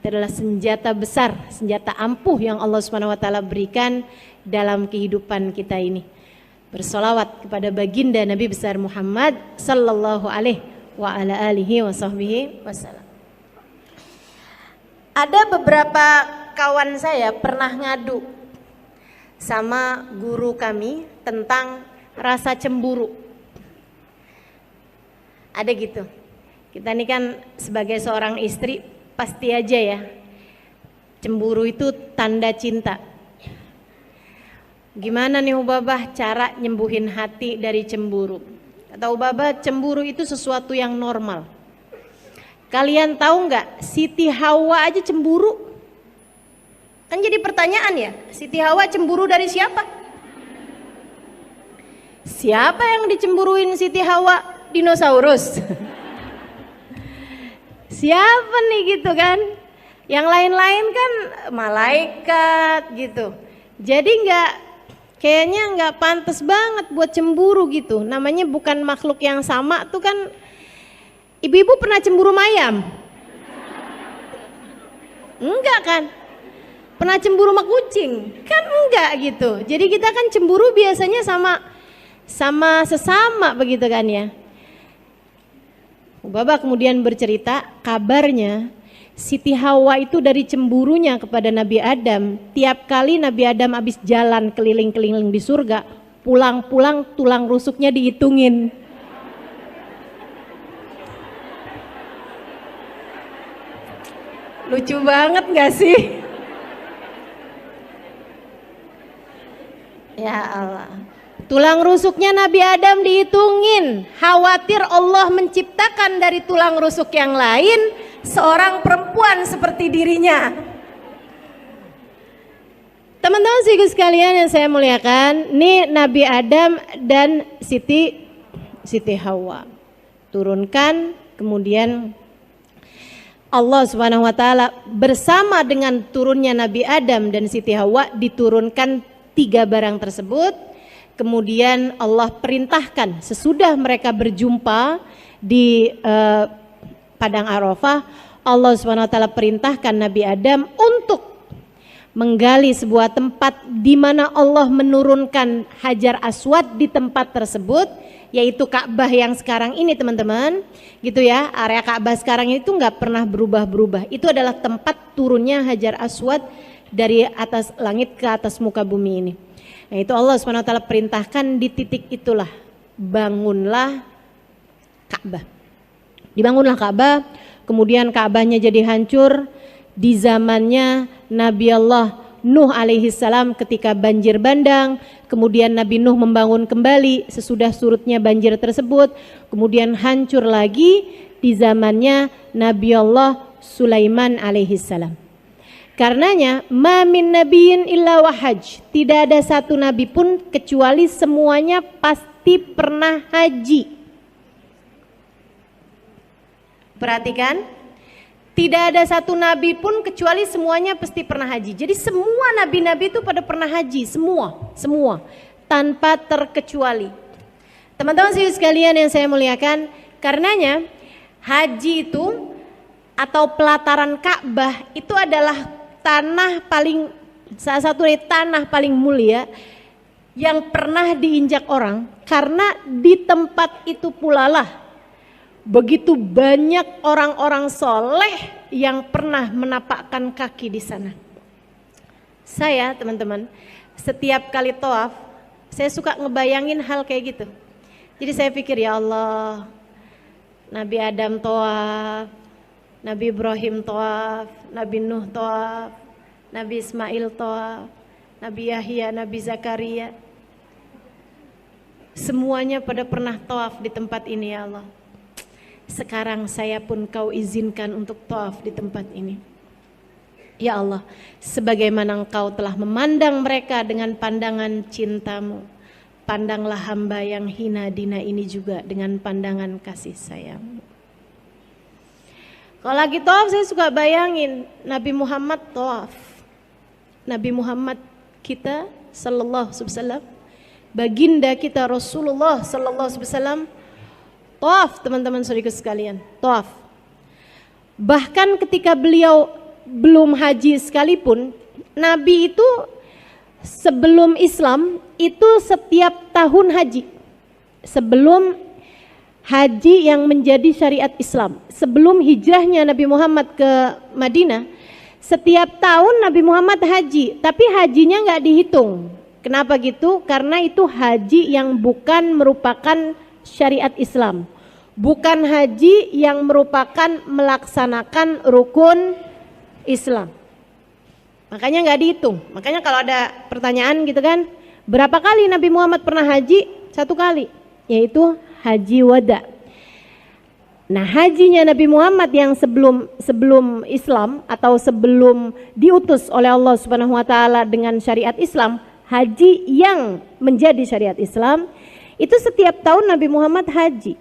Itu adalah senjata besar, senjata ampuh yang Allah Subhanahu wa taala berikan dalam kehidupan kita ini. Bersolawat kepada baginda Nabi besar Muhammad sallallahu alaihi wa ala alihi wa sahbihi wasallam. Ada beberapa kawan saya pernah ngadu sama guru kami tentang rasa cemburu. Ada gitu. Kita ini kan sebagai seorang istri pasti aja ya, cemburu itu tanda cinta. Gimana nih Ubabah cara nyembuhin hati dari cemburu? Kata Ubabah, cemburu itu sesuatu yang normal. Kalian tahu nggak, Siti Hawa aja cemburu? Kan jadi pertanyaan ya, Siti Hawa cemburu dari siapa? Siapa yang dicemburuin Siti Hawa? Dinosaurus. Siapa nih gitu kan? Yang lain-lain kan malaikat gitu. Jadi kayaknya nggak pantas banget buat cemburu gitu. Namanya bukan makhluk yang sama tuh kan. Ibu-ibu pernah cemburu mayam? Enggak kan? Pernah cemburu sama kucing? Kan enggak gitu. Jadi kita kan cemburu biasanya sama sesama begitu kan ya. Ubabah kemudian bercerita, kabarnya Siti Hawa itu dari cemburunya kepada Nabi Adam, tiap kali Nabi Adam habis jalan keliling-keliling di surga, pulang-pulang tulang rusuknya dihitungin. Lucu banget gak sih? Ya Allah. Tulang rusuknya Nabi Adam dihitungin. Khawatir Allah menciptakan dari tulang rusuk yang lain seorang perempuan seperti dirinya. Teman-teman sekalian sekalian yang saya muliakan, ini Nabi Adam dan Siti Hawa turunkan, kemudian Allah Subhanahu wa taala bersama dengan turunnya Nabi Adam dan Siti Hawa diturunkan 3 barang tersebut. Kemudian Allah perintahkan sesudah mereka berjumpa di Padang Arafah, Allah SWT perintahkan Nabi Adam untuk menggali sebuah tempat di mana Allah menurunkan Hajar Aswad di tempat tersebut, yaitu Ka'bah yang sekarang ini teman-teman, gitu ya. Area Ka'bah sekarang itu nggak pernah berubah-berubah. Itu adalah tempat turunnya Hajar Aswad dari atas langit ke atas muka bumi ini. Nah itu Allah SWT perintahkan di titik itulah bangunlah Ka'bah. Dibangunlah Ka'bah, kemudian Ka'bahnya jadi hancur di zamannya Nabi Allah Nuh alaihi salam ketika banjir bandang. Kemudian Nabi Nuh membangun kembali sesudah surutnya banjir tersebut. Kemudian hancur lagi di zamannya Nabi Allah Sulaiman alaihi salam. Karenanya ma min nabiyyin illa wahaj, tidak ada satu nabi pun kecuali semuanya pasti pernah haji. Perhatikan, tidak ada satu nabi pun kecuali semuanya pasti pernah haji. Jadi semua nabi-nabi itu pada pernah haji, semua tanpa terkecuali. Teman-teman sekalian yang saya muliakan, karenanya haji itu atau pelataran Ka'bah itu adalah salah satu dari tanah paling mulia yang pernah diinjak orang, karena di tempat itu pula lah begitu banyak orang-orang soleh yang pernah menapakkan kaki di sana. Saya teman-teman setiap kali tawaf saya suka ngebayangin hal kayak gitu. Jadi saya pikir ya Allah, Nabi Adam tawaf, Nabi Ibrahim tawaf, Nabi Nuh tawaf, Nabi Ismail tawaf, Nabi Yahya, Nabi Zakaria. Semuanya pada pernah tawaf di tempat ini ya Allah. Sekarang saya pun kau izinkan untuk tawaf di tempat ini. Ya Allah, sebagaimana engkau telah memandang mereka dengan pandangan cintamu, pandanglah hamba yang hina dina ini juga dengan pandangan kasih sayangmu. Kalau lagi tawaf saya suka bayangin Nabi Muhammad tawaf. Nabi Muhammad kita sallallahu alaihi wasallam, baginda kita Rasulullah sallallahu alaihi wasallam Tawaf, teman-teman saudaraku sekalian, tawaf. Bahkan ketika beliau belum haji sekalipun, Nabi itu sebelum Islam itu setiap tahun haji. Sebelum haji yang menjadi syariat Islam, sebelum hijrahnya Nabi Muhammad ke Madinah, setiap tahun Nabi Muhammad haji, tapi hajinya nggak dihitung. Kenapa gitu? Karena itu haji yang bukan merupakan syariat Islam, bukan haji yang merupakan melaksanakan rukun Islam. Makanya nggak dihitung. Makanya kalau ada pertanyaan gitu kan, berapa kali Nabi Muhammad pernah haji? 1 kali, yaitu haji wada. Nah, hajinya Nabi Muhammad yang sebelum Islam atau sebelum diutus oleh Allah Subhanahu wa taala dengan syariat Islam, haji yang menjadi syariat Islam itu setiap tahun Nabi Muhammad haji.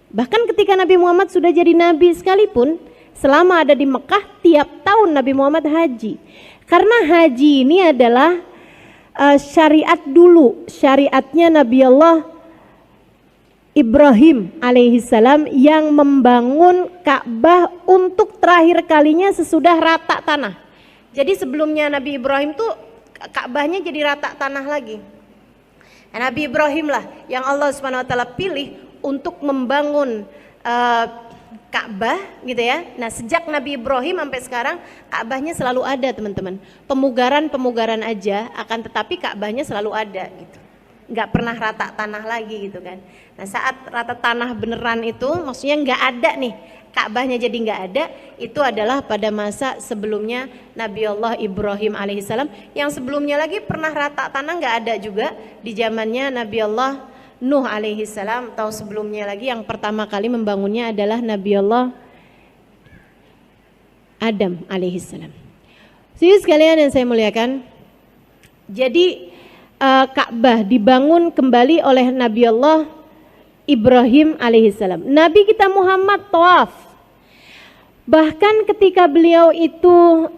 Bahkan ketika Nabi Muhammad sudah jadi nabi sekalipun, selama ada di Mekah tiap tahun Nabi Muhammad haji. Karena haji ini adalah syariat dulu, syariatnya Nabi Allah Ibrahim alaihissalam yang membangun Ka'bah untuk terakhir kalinya sesudah rata tanah. Jadi sebelumnya Nabi Ibrahim tuh Ka'bahnya jadi rata tanah lagi. Nah, Nabi Ibrahim lah yang Allah Subhanahu wa taala pilih untuk membangun Ka'bah gitu ya. Nah, sejak Nabi Ibrahim sampai sekarang Ka'bahnya selalu ada, teman-teman. Pemugaran aja, akan tetapi Ka'bahnya selalu ada gitu. Nggak pernah rata tanah lagi gitu kan. Nah, saat rata tanah beneran itu maksudnya nggak ada nih, Ka'bahnya jadi nggak ada, itu adalah pada masa sebelumnya Nabi Allah Ibrahim alaihissalam. Yang sebelumnya lagi pernah rata tanah nggak ada juga di zamannya Nabi Allah Nuh alaihissalam. Atau sebelumnya lagi yang pertama kali membangunnya adalah Nabi Allah Adam alaihissalam. Jadi sekalian yang saya muliakan, jadi Ka'bah dibangun kembali oleh Nabi Allah Ibrahim alaihissalam. Nabi kita Muhammad tawaf. Bahkan ketika beliau itu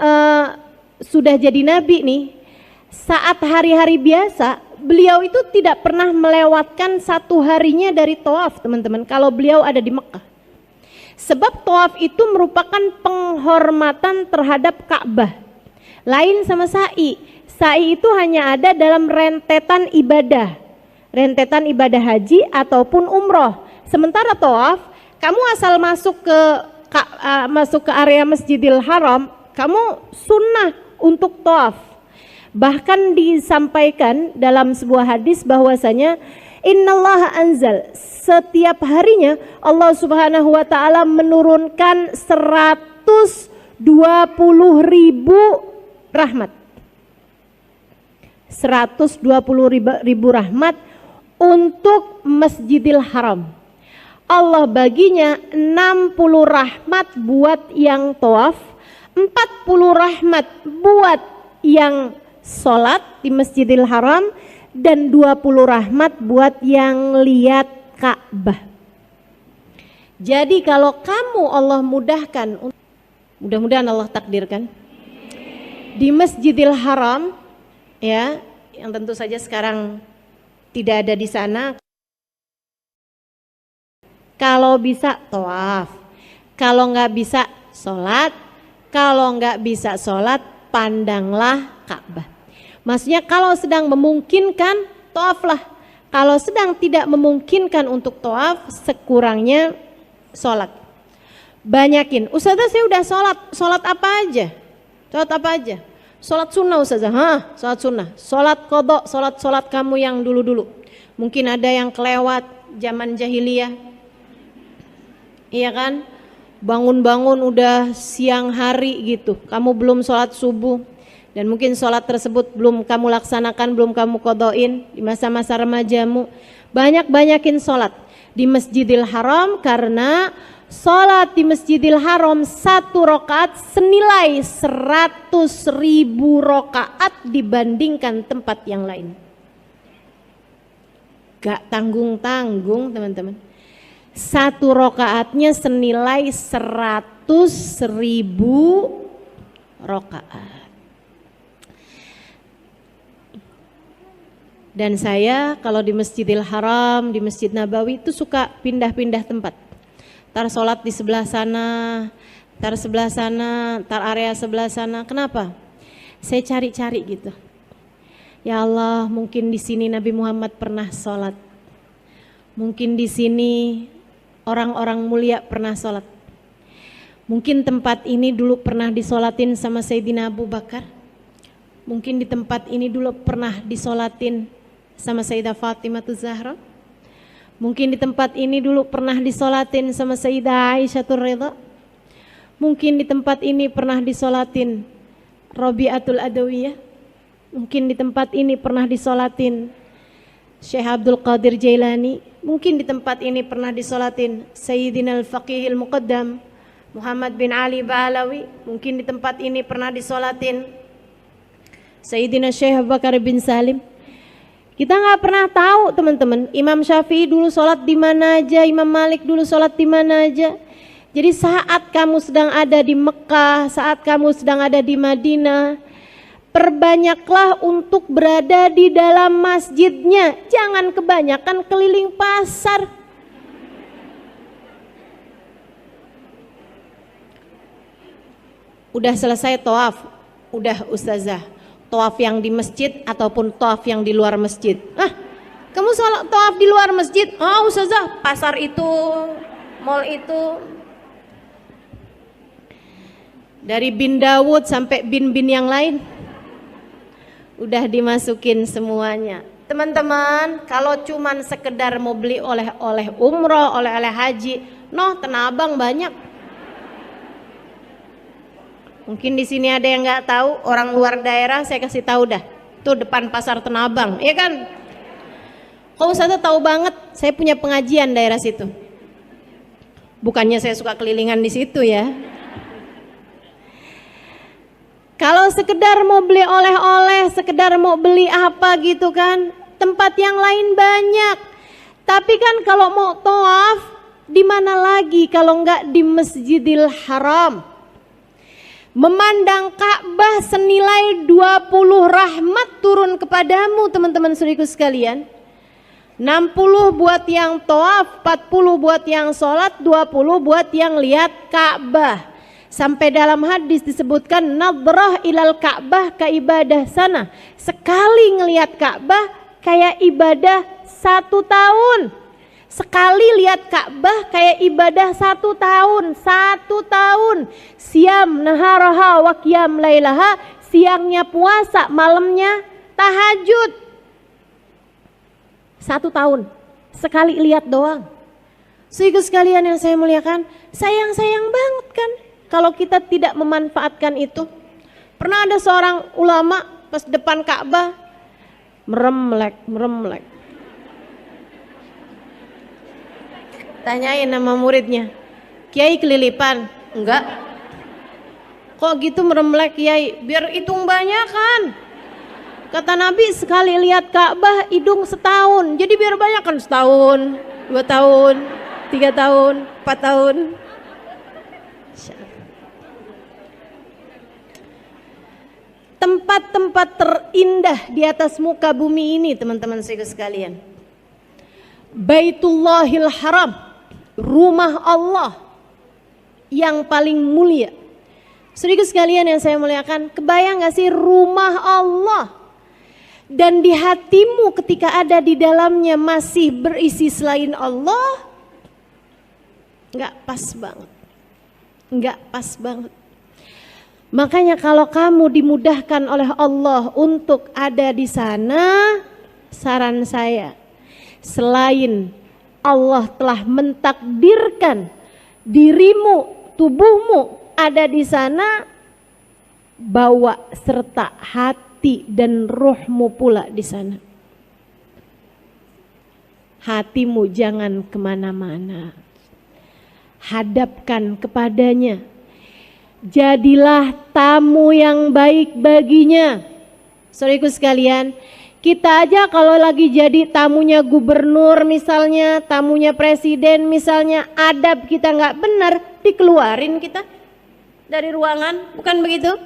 sudah jadi nabi nih, saat hari-hari biasa beliau itu tidak pernah melewatkan 1 harinya dari tawaf, teman-teman, kalau beliau ada di Mekah. Sebab tawaf itu merupakan penghormatan terhadap Ka'bah. Lain sama sa'i. Sa'i itu hanya ada dalam rentetan ibadah haji ataupun umroh. Sementara tawaf, kamu asal masuk ke area Masjidil Haram, kamu sunnah untuk tawaf. Bahkan disampaikan dalam sebuah hadis bahwasanya innallaha anzal, setiap harinya Allah Subhanahu wa taala menurunkan 120.000 rahmat. 120.000 rahmat untuk Masjidil Haram. Allah baginya 60 rahmat buat yang tawaf, 40 rahmat buat yang sholat di Masjidil Haram, dan 20 rahmat buat yang lihat Ka'bah. Jadi kalau kamu Allah mudahkan, mudah-mudahan Allah takdirkan, di Masjidil Haram ya, yang tentu saja sekarang tidak ada di sana. Kalau bisa tawaf, kalau nggak bisa sholat, kalau nggak bisa sholat pandanglah Ka'bah. Maksudnya kalau sedang memungkinkan tawaflah, kalau sedang tidak memungkinkan untuk tawaf sekurangnya sholat. Banyakin, Ustazah saya udah sholat apa aja? Sholat apa aja? Sholat sunnah Ustazah, sholat sunnah, sholat qadha, sholat kamu yang dulu-dulu. Mungkin ada yang kelewat zaman jahiliyah, iya kan? Bangun-bangun udah siang hari gitu, kamu belum sholat subuh, dan mungkin sholat tersebut belum kamu laksanakan, belum kamu qadhain di masa-masa remajamu. Banyakin sholat di Masjidil Haram, karena sholat di Masjidil Haram 1 rakaat senilai 100.000 rakaat dibandingkan tempat yang lain. Gak tanggung-tanggung, teman-teman. 1 rakaatnya senilai 100.000 rakaat. Dan saya kalau di Masjidil Haram, di Masjid Nabawi itu suka pindah-pindah tempat. Tar sholat di sebelah sana, tar sebelah sana, tar area sebelah sana. Kenapa? Saya cari-cari gitu. Ya Allah, mungkin di sini Nabi Muhammad pernah sholat. Mungkin di sini orang-orang mulia pernah sholat. Mungkin tempat ini dulu pernah disolatin sama Sayyidina Abu Bakar. Mungkin di tempat ini dulu pernah disolatin sama Sayyidah Fatimah Zahra. Mungkin di tempat ini dulu pernah disolatin sama Sayyidah Aisyah Ridha. Mungkin di tempat ini pernah disolatin Rabi'atul Adawiyah. Mungkin di tempat ini pernah disolatin Syekh Abdul Qadir Jailani. Mungkin di tempat ini pernah disolatin Sayyidina Al-Faqihil Muqaddam Muhammad bin Ali Ba'alawi. Mungkin di tempat ini pernah disolatin Sayyidina Syekh Abu Bakar bin Salim. Kita nggak pernah tahu teman-teman, Imam Syafi'i dulu sholat di mana aja, Imam Malik dulu sholat di mana aja. Jadi saat kamu sedang ada di Mekah, saat kamu sedang ada di Madinah, perbanyaklah untuk berada di dalam masjidnya. Jangan kebanyakan keliling pasar. Udah selesai tawaf, udah ustazah, tawaf yang di masjid ataupun tawaf yang di luar masjid. Kamu salah tawaf di luar masjid? Oh ustazah, pasar itu, mall itu. Dari bin Dawud sampai bin-bin yang lain udah dimasukin semuanya. Teman-teman, kalau cuman sekedar mau beli oleh-oleh umroh, oleh-oleh haji, Tanah Abang banyak. Mungkin di sini ada yang nggak tahu, orang luar daerah saya kasih tahu dah. Tuh depan pasar Tanah Abang, ya kan? Kok Ustazah tahu banget? Saya punya pengajian daerah situ. Bukannya saya suka kelilingan di situ ya. Kalau sekedar mau beli oleh-oleh, sekedar mau beli apa gitu kan, tempat yang lain banyak. Tapi kan kalau mau tawaf, di mana lagi kalau nggak di Masjidil Haram? Memandang Ka'bah senilai 20 rahmat turun kepadamu teman-teman saudaraku sekalian. 60 buat yang tawaf, 40 buat yang sholat, 20 buat yang lihat Ka'bah. Sampai dalam hadis disebutkan nadrah ilal Ka'bah ka ibadah sana. Sekali ngelihat Ka'bah kayak ibadah 1 tahun. Sekali lihat Ka'bah kayak ibadah 1 tahun. 1 tahun. Siam naharaha wa qiyam lailaha. Siangnya puasa, malamnya tahajud. 1 tahun. Sekali lihat doang. Saudara sekalian yang saya muliakan, sayang-sayang banget kan kalau kita tidak memanfaatkan itu. Pernah ada seorang ulama pas depan Ka'bah meremlek. Tanyain nama muridnya, Kiai kelilipan? Enggak. Kok gitu meremlek Kiai? Biar hitung banyak kan. Kata Nabi sekali lihat Ka'bah hidung setahun. Jadi biar banyak kan setahun, 2 tahun, 3 tahun, 4 tahun. Tempat-tempat terindah di atas muka bumi ini teman-teman sekalian. Baitullahil Haram, rumah Allah yang paling mulia. Saudara sekalian yang saya muliakan, kebayang gak sih rumah Allah dan di hatimu ketika ada di dalamnya masih berisi selain Allah? Gak pas banget. Gak pas banget. Makanya kalau kamu dimudahkan oleh Allah untuk ada di sana, saran saya, selain Allah telah mentakdirkan dirimu, tubuhmu ada di sana, bawa serta hati dan ruhmu pula di sana. Hatimu jangan kemana-mana, hadapkan kepadanya. Jadilah tamu yang baik baginya. Saudaraku sekalian, kita aja kalau lagi jadi tamunya gubernur misalnya, tamunya presiden misalnya, adab kita nggak benar, dikeluarin kita dari ruangan, bukan begitu?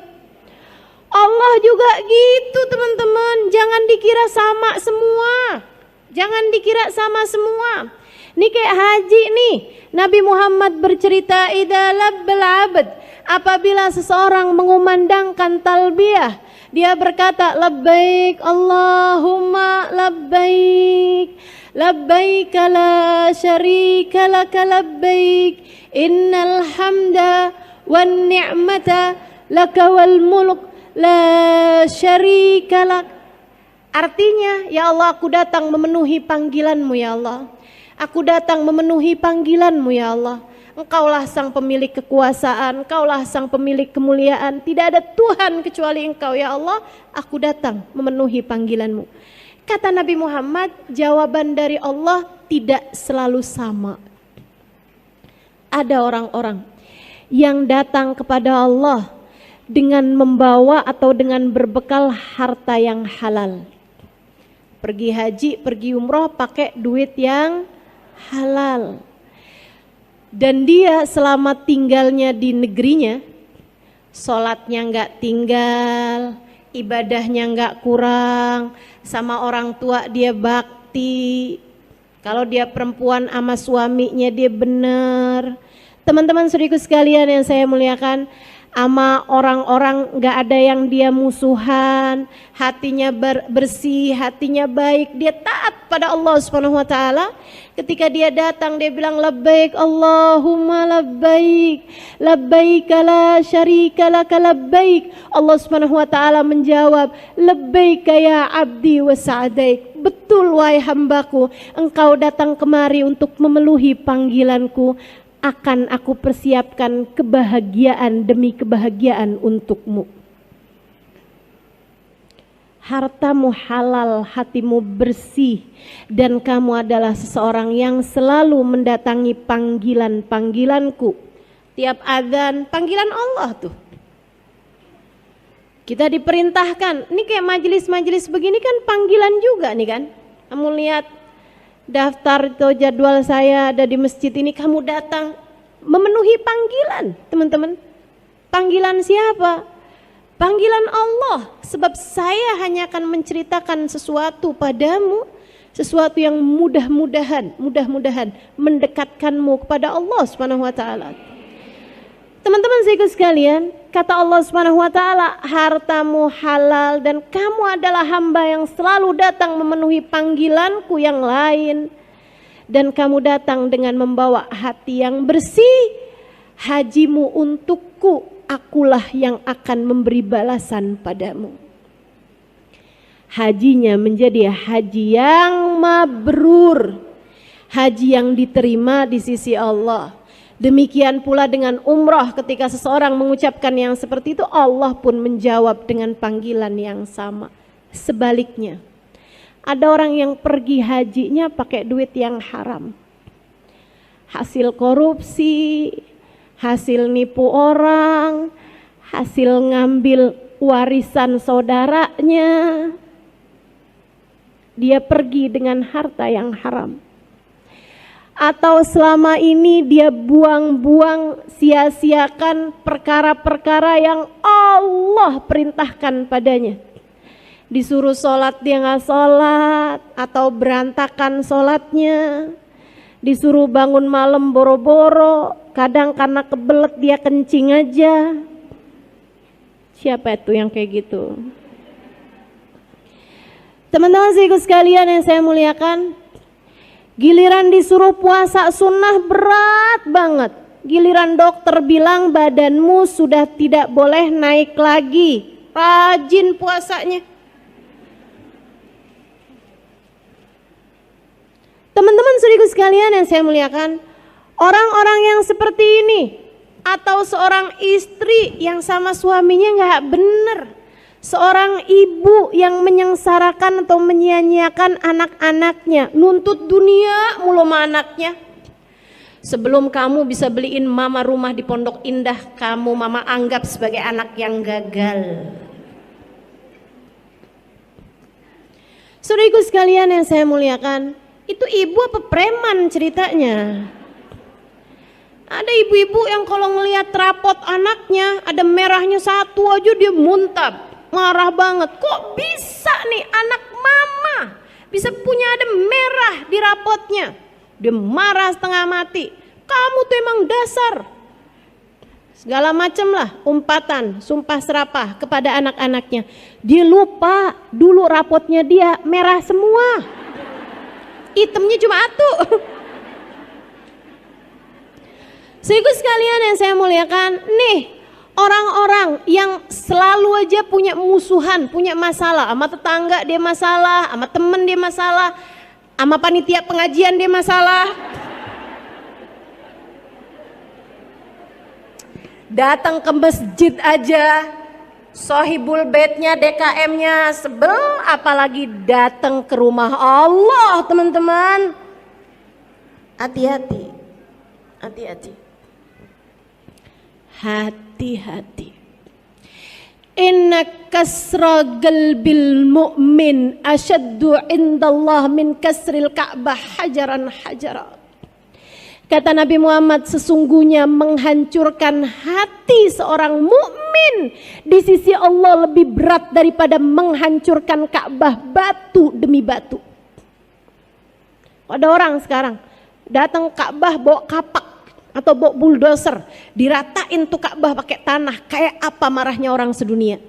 Allah juga gitu teman-teman. Jangan dikira sama semua. Jangan dikira sama semua. Ini kayak haji nih. Nabi Muhammad bercerita, idza labbal abd, apabila seseorang mengumandangkan talbiyah, dia berkata labbaik Allahumma labbaik, labbaik la syarika laka labbaik, innal hamda wan ni'mata laka wal mulk la syarika lak. Artinya, ya Allah, aku datang memenuhi panggilanmu ya Allah. Aku datang memenuhi panggilanmu ya Allah. Engkaulah sang pemilik kekuasaan, Engkaulah sang pemilik kemuliaan. Tidak ada Tuhan kecuali Engkau ya Allah. Aku datang memenuhi panggilanmu. Kata Nabi Muhammad, jawaban dari Allah tidak selalu sama. Ada orang-orang yang datang kepada Allah dengan membawa atau dengan berbekal harta yang halal. Pergi haji, pergi umroh pakai duit yang halal. Dan dia selama tinggalnya di negerinya, sholatnya nggak tinggal, ibadahnya nggak kurang, sama orang tua dia bakti. Kalau dia perempuan sama suaminya dia benar. Teman-teman saudaraku sekalian yang saya muliakan, ama orang-orang nggak ada yang dia musuhan, hatinya bersih, hatinya baik, dia taat pada Allah Subhanahu wa taala. Ketika dia datang dia bilang labbaik Allahumma labbaik, labbaik la syarika laka labbaik. Allah Subhanahu wa taala menjawab, labbaik ya abdi wa sa'daik. Betul wahai hambaku, engkau datang kemari untuk memenuhi panggilanku. Akan aku persiapkan kebahagiaan demi kebahagiaan untukmu. Hartamu halal, hatimu bersih, dan kamu adalah seseorang yang selalu mendatangi panggilanku. Tiap adzan, panggilan Allah tuh. Kita diperintahkan, ini kayak majelis-majelis begini kan panggilan juga nih kan. Kamu lihat daftar atau jadwal saya ada di masjid ini, kamu datang memenuhi panggilan teman-teman. Panggilan siapa? Panggilan Allah. Sebab saya hanya akan menceritakan sesuatu padamu, sesuatu yang mudah-mudahan mendekatkanmu kepada Allah Subhanahu wa taala. Teman-teman saudara sekalian, kata Allah Subhanahu wa taala, hartamu halal dan kamu adalah hamba yang selalu datang memenuhi panggilanku yang lain. Dan kamu datang dengan membawa hati yang bersih. Hajimu untukku, akulah yang akan memberi balasan padamu. Hajinya menjadi haji yang mabrur, haji yang diterima di sisi Allah. Demikian pula dengan umrah, ketika seseorang mengucapkan yang seperti itu, Allah pun menjawab dengan panggilan yang sama. Sebaliknya, ada orang yang pergi hajinya pakai duit yang haram. Hasil korupsi, hasil nipu orang, hasil ngambil warisan saudaranya. Dia pergi dengan harta yang haram. Atau selama ini dia buang-buang, sia-siakan perkara-perkara yang Allah perintahkan padanya. Disuruh sholat dia nggak sholat, atau berantakan sholatnya. Disuruh bangun malam boro-boro, kadang karena kebelet dia kencing aja. Siapa itu yang kayak gitu? Teman-teman sekalian yang saya muliakan, giliran disuruh puasa sunnah berat banget. Giliran dokter bilang badanmu sudah tidak boleh naik lagi, rajin puasanya. Teman-teman saudaraku sekalian yang saya muliakan, orang-orang yang seperti ini, atau seorang istri yang sama suaminya nggak benar, seorang ibu yang menyengsarakan atau menyia-nyiakan anak-anaknya, nuntut dunia mulu sama anaknya. Sebelum kamu bisa beliin mama rumah di Pondok Indah, kamu mama anggap sebagai anak yang gagal. Saudaraku sekalian yang saya muliakan, itu ibu apa preman ceritanya? Ada ibu-ibu yang kalau ngelihat rapot anaknya ada merahnya satu aja dia muntah. marah banget. Kok bisa nih anak mama bisa punya ada merah di rapotnya? Dia marah setengah mati. Kamu tuh emang dasar. Segala macam lah umpatan, sumpah serapah kepada anak-anaknya. Dia lupa dulu rapotnya dia merah semua. Hitamnya cuma satu. Sehingga sekalian yang saya muliakan, nih orang-orang yang selalu aja punya musuhan, punya masalah, sama tetangga dia masalah, sama temen dia masalah, sama panitia pengajian dia masalah. Datang ke masjid aja, sohibul baitnya, DKM-nya sebel, apalagi datang ke rumah Allah, teman-teman. Hati-hati, hati-hati. Hati-hati. Inna kasra qalbil mu'min asyaddu indallah min kasril ka'bah hajaran hajaran. Kata Nabi Muhammad, sesungguhnya menghancurkan hati seorang mukmin di sisi Allah lebih berat daripada menghancurkan Ka'bah batu demi batu. Ada orang sekarang datang Ka'bah bawa kapak atau bawa bulldozer, diratain tuh Ka'bah pakai tanah, kayak apa marahnya orang sedunia.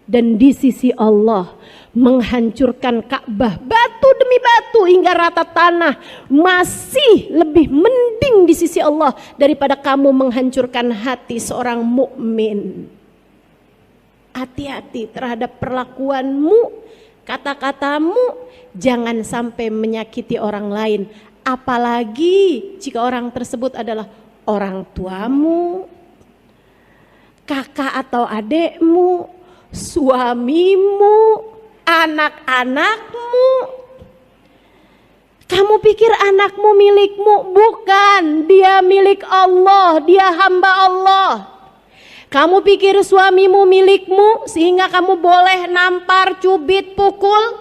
Dan di sisi Allah menghancurkan Ka'bah batu demi batu hingga rata tanah masih lebih mending di sisi Allah daripada kamu menghancurkan hati seorang mukmin. Hati-hati terhadap perlakuanmu, kata-katamu, jangan sampai menyakiti orang lain, apalagi jika orang tersebut adalah orang tuamu, kakak atau adekmu, suamimu, anak-anakmu. Kamu pikir anakmu milikmu? Bukan, dia milik Allah, dia hamba Allah. Kamu pikir suamimu milikmu sehingga kamu boleh nampar, cubit, pukul,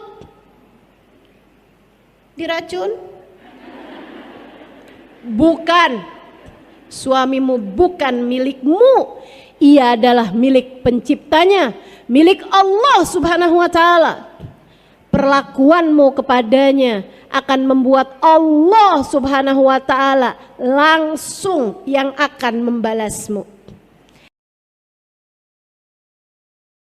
diracun? Bukan, suamimu bukan milikmu. Ia adalah milik penciptanya, milik Allah Subhanahu wa ta'ala. Perlakuanmu kepadanya akan membuat Allah Subhanahu wa ta'ala langsung yang akan membalasmu.